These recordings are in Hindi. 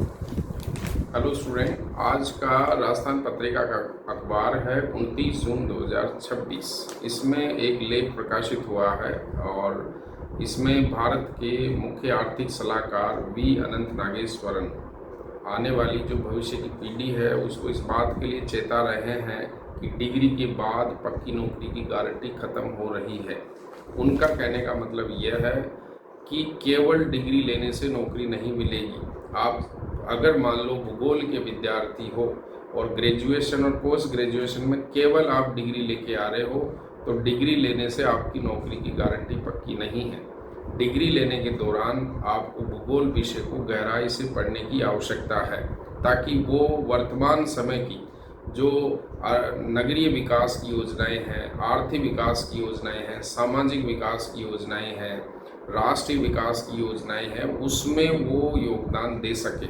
हेलो स्टूडेंट, आज का राजस्थान पत्रिका का अखबार है 29 जून 2026। इसमें एक लेख प्रकाशित हुआ है और इसमें भारत के मुख्य आर्थिक सलाहकार वी अनंत नागेश्वरन आने वाली जो भविष्य की पीढ़ी है उसको इस बात के लिए चेता रहे हैं कि डिग्री के बाद पक्की नौकरी की गारंटी खत्म हो रही है। उनका कहने का मतलब यह है कि केवल डिग्री लेने से नौकरी नहीं मिलेगी। आप अगर मान लो भूगोल के विद्यार्थी हो और ग्रेजुएशन और पोस्ट ग्रेजुएशन में केवल आप डिग्री लेके आ रहे हो तो डिग्री लेने से आपकी नौकरी की गारंटी पक्की नहीं है। डिग्री लेने के दौरान आपको भूगोल विषय को गहराई से पढ़ने की आवश्यकता है ताकि वो वर्तमान समय की जो नगरीय विकास की योजनाएं हैं, आर्थिक विकास की योजनाएं हैं, सामाजिक विकास की योजनाएं हैं, राष्ट्रीय विकास की योजनाएं हैं, उसमें वो योगदान दे सके।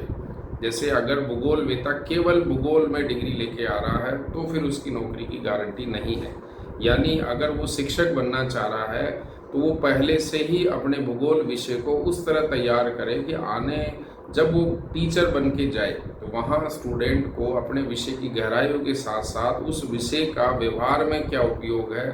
जैसे अगर भूगोल वेता केवल भूगोल में डिग्री लेके आ रहा है तो फिर उसकी नौकरी की गारंटी नहीं है। यानी अगर वो शिक्षक बनना चाह रहा है तो वो पहले से ही अपने भूगोल विषय को उस तरह तैयार करे कि आने जब वो टीचर बन के जाए तो वहाँ स्टूडेंट को अपने विषय की गहराइयों के साथ साथ उस विषय का व्यवहार में क्या उपयोग है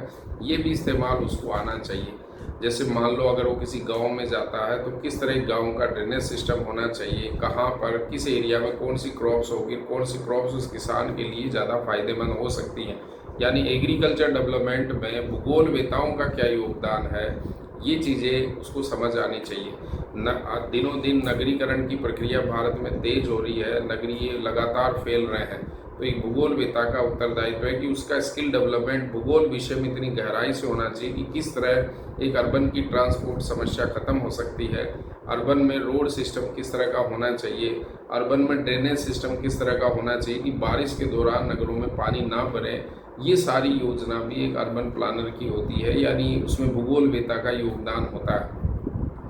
ये भी इस्तेमाल उसको आना चाहिए। जैसे मान लो अगर वो किसी गांव में जाता है तो किस तरह गांव का ड्रेनेज सिस्टम होना चाहिए, कहाँ पर किस एरिया में कौन सी क्रॉप्स होगी, कौन सी क्रॉप्स उस किसान के लिए ज़्यादा फायदेमंद हो सकती हैं। यानी एग्रीकल्चर डेवलपमेंट में भूगोल वेताओं का क्या योगदान है, ये चीज़ें उसको समझ आनी चाहिए। दिनों दिन नगरीकरण की प्रक्रिया भारत में तेज हो रही है, नगरीय लगातार फैल रहे हैं, तो एक भूगोल वेता का उत्तरदायित्व है कि उसका स्किल डेवलपमेंट भूगोल विषय में इतनी गहराई से होना चाहिए कि किस तरह एक अर्बन की ट्रांसपोर्ट समस्या खत्म हो सकती है, अर्बन में रोड सिस्टम किस तरह का होना चाहिए, अर्बन में ड्रेनेज सिस्टम किस तरह का होना चाहिए कि बारिश के दौरान नगरों में पानी ना भरे। ये सारी योजना भी एक अर्बन प्लानर की होती है, यानी उसमें भूगोल वेता का योगदान होता है।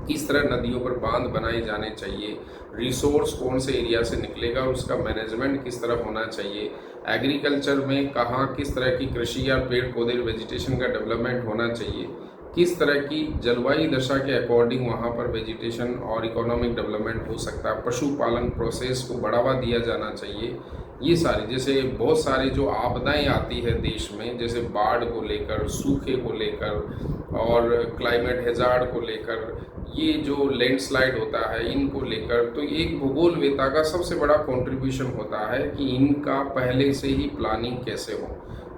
किस तरह नदियों पर बांध बनाए जाने चाहिए, रिसोर्स कौन से एरिया से निकलेगा और उसका मैनेजमेंट किस तरह होना चाहिए, एग्रीकल्चर में कहाँ किस तरह की कृषि या पेड़ पौधे वेजिटेशन का डेवलपमेंट होना चाहिए, किस तरह की जलवायु दशा के अकॉर्डिंग वहाँ पर वेजिटेशन और इकोनॉमिक डेवलपमेंट हो सकता है, पशुपालन प्रोसेस को बढ़ावा दिया जाना चाहिए। ये सारी जैसे बहुत सारी जो आपदाएं आती है देश में, जैसे बाढ़ को लेकर, सूखे को लेकर और क्लाइमेट हैजार्ड को लेकर, ये जो लैंडस्लाइड होता है इनको लेकर, तो एक भूगोल वेता का सबसे बड़ा कंट्रीब्यूशन होता है कि इनका पहले से ही प्लानिंग कैसे हो।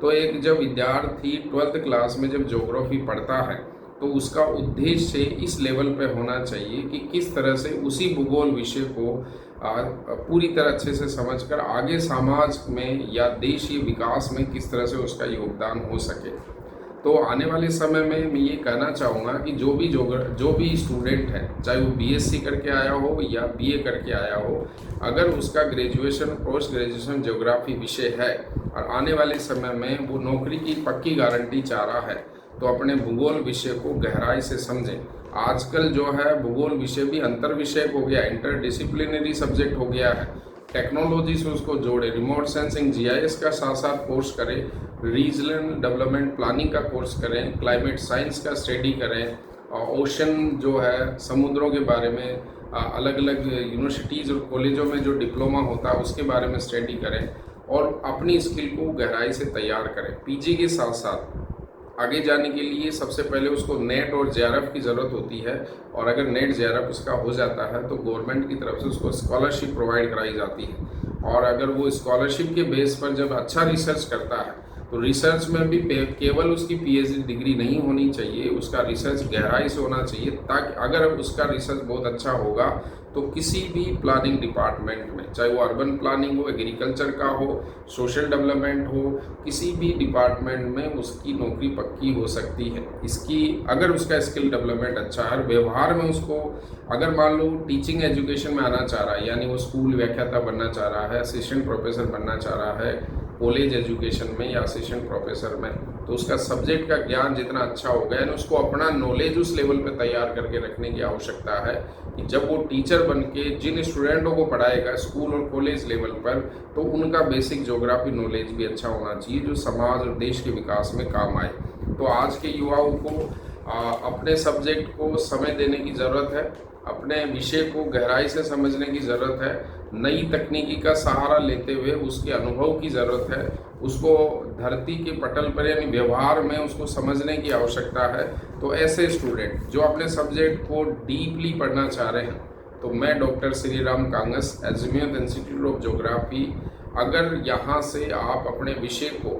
तो एक जब विद्यार्थी 12th क्लास में जब ज्योग्राफी पढ़ता है तो उसका उद्देश्य इस लेवल पे होना चाहिए कि किस तरह से उसी भूगोल विषय को पूरी तरह अच्छे से समझकर आगे समाज में या देशीय विकास में किस तरह से उसका योगदान हो सके। तो आने वाले समय में मैं ये कहना चाहूँगा कि जो भी स्टूडेंट है, चाहे वो बीएससी करके आया हो या बीए करके आया हो, अगर उसका ग्रेजुएशन पोस्ट ग्रेजुएशन ज्योग्राफी विषय है और आने वाले समय में वो नौकरी की पक्की गारंटी चाह रहा है तो अपने भूगोल विषय को गहराई से समझें। आजकल जो है भूगोल विषय भी अंतर विषय हो गया, इंटरडिसिप्लिनरी सब्जेक्ट हो गया है। टेक्नोलॉजी से उसको जोड़े, रिमोट सेंसिंग जीआईएस का साथ साथ कोर्स करें, रीजनल डेवलपमेंट प्लानिंग का कोर्स करें, क्लाइमेट साइंस का स्टडी करें, ओशन जो है समुद्रों के बारे में अलग अलग यूनिवर्सिटीज़ और कॉलेजों में जो डिप्लोमा होता है उसके बारे में स्टडी करें और अपनी स्किल को गहराई से तैयार करें। पीजी के साथ साथ आगे जाने के लिए सबसे पहले उसको नेट और जेआरएफ की ज़रूरत होती है और अगर नेट जेआरएफ उसका हो जाता है तो गवर्नमेंट की तरफ से उसको स्कॉलरशिप प्रोवाइड कराई जाती है। और अगर वो स्कॉलरशिप के बेस पर जब अच्छा रिसर्च करता है तो रिसर्च में भी केवल उसकी पीएचडी डिग्री नहीं होनी चाहिए, उसका रिसर्च गहराई से होना चाहिए ताकि अगर उसका रिसर्च बहुत अच्छा होगा तो किसी भी प्लानिंग डिपार्टमेंट में, चाहे वो अर्बन प्लानिंग हो, एग्रीकल्चर का हो, सोशल डेवलपमेंट हो, किसी भी डिपार्टमेंट में उसकी नौकरी पक्की हो सकती है। इसकी अगर उसका स्किल डेवलपमेंट अच्छा है, व्यवहार में उसको अगर मान लो टीचिंग एजुकेशन में आना चाह रहा है, यानी वो स्कूल व्याख्याता बनना चाह रहा है, असिस्टेंट प्रोफेसर बनना चाह रहा है कॉलेज एजुकेशन में या असिस्टेंट प्रोफेसर में, तो उसका सब्जेक्ट का ज्ञान जितना अच्छा होगा यानी उसको अपना नॉलेज उस लेवल पे तैयार करके रखने की आवश्यकता है कि जब वो टीचर बन के जिन स्टूडेंटों को पढ़ाएगा स्कूल और कॉलेज लेवल पर तो उनका बेसिक ज्योग्राफी नॉलेज भी अच्छा होना चाहिए जो समाज और देश के विकास में काम आए। तो आज के युवाओं को अपने सब्जेक्ट को समय देने की ज़रूरत है, अपने विषय को गहराई से समझने की ज़रूरत है नई तकनीकी का सहारा लेते हुए उसके अनुभव की ज़रूरत है, उसको धरती के पटल पर यानी व्यवहार में उसको समझने की आवश्यकता है। तो ऐसे स्टूडेंट जो अपने सब्जेक्ट को डीपली पढ़ना चाह रहे हैं, तो मैं doctor Shri Ram Kangas, azimuth institute of geography, अगर यहाँ से आप अपने विषय को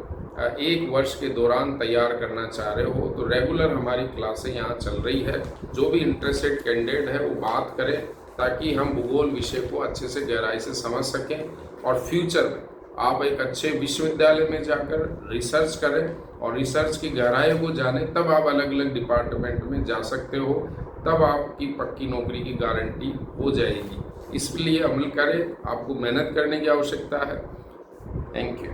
1 वर्ष के दौरान तैयार करना चाह रहे हो तो रेगुलर हमारी क्लासें यहाँ चल रही है। जो भी इंटरेस्टेड कैंडिडेट है वो बात करें, ताकि हम भूगोल विषय को अच्छे से गहराई से समझ सकें और फ्यूचर में आप एक अच्छे विश्वविद्यालय में जाकर रिसर्च करें और रिसर्च की गहराई को जानें। तब आप अलग अलग डिपार्टमेंट में जा सकते हो, तब आपकी पक्की नौकरी की गारंटी हो जाएगी। इसलिए अमल करें, आपको मेहनत करने की आवश्यकता है। Thank you.